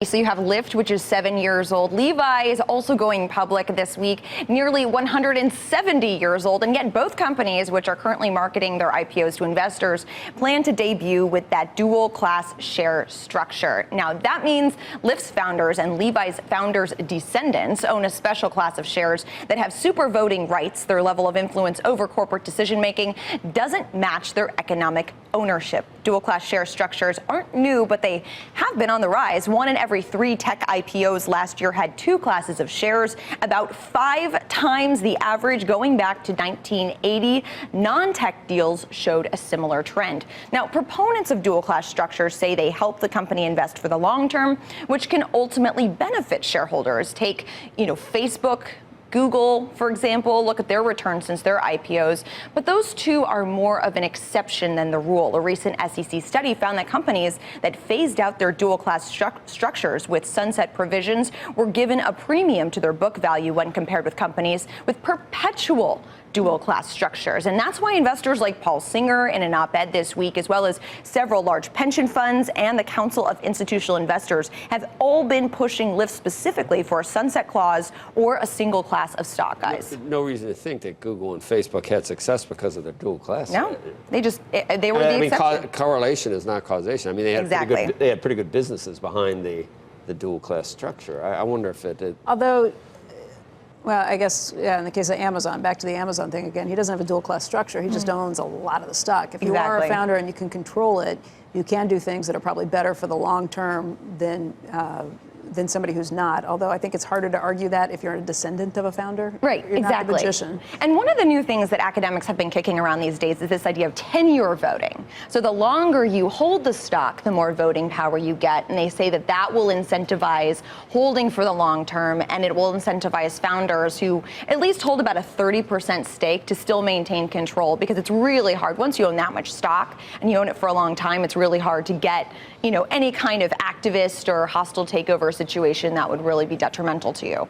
So you have Lyft, which is 7 years old. Levi is also going public this week, nearly 170 years old. And yet both companies, which are currently marketing their IPOs to investors, plan to debut with that dual class share structure. Now, that means Lyft's founders and Levi's founders' descendants own a special class of shares that have super voting rights. Their level of influence over corporate decision making doesn't match their economic ownership. Dual class share structures aren't new, but they have been on the rise. One in every 3 tech IPOs last year had 2 classes of shares, about 5 times the average going back to 1980. Non-tech deals showed a similar trend. Now, proponents of dual class structures say they help the company invest for the long term, which can ultimately benefit shareholders. Take, Facebook, Google, for example, look at their returns since their IPOs. But those two are more of an exception than the rule. A recent SEC study found that companies that phased out their dual class structures with sunset provisions were given a premium to their book value when compared with companies with perpetual dual class structures. And that's why investors like Paul Singer in an op-ed this week, as well as several large pension funds and the Council of Institutional Investors, have all been pushing Lyft specifically for a sunset clause or a single class of stock, guys. No reason to think that Google and Facebook had success because of their dual class. No, they were the exception. Correlation is not causation. I mean, they had exactly. pretty good businesses behind the dual class structure. I wonder if it. Although. Well, I guess, in the case of Amazon, back to the Amazon thing again, he doesn't have a dual class structure. He just owns a lot of the stock. If you are a founder and you can control it, you can do things that are probably better for the long term than somebody who's not. Although I think it's harder to argue that if you're a descendant of a founder. Right, you're exactly. Not a magician. And one of the new things that academics have been kicking around these days is this idea of tenure voting. So the longer you hold the stock, the more voting power you get. And they say that that will incentivize holding for the long term, and it will incentivize founders who at least hold about a 30% stake to still maintain control, because it's really hard. Once you own that much stock and you own it for a long time, it's really hard to get, any kind of activist or hostile takeover situation that would really be detrimental to you.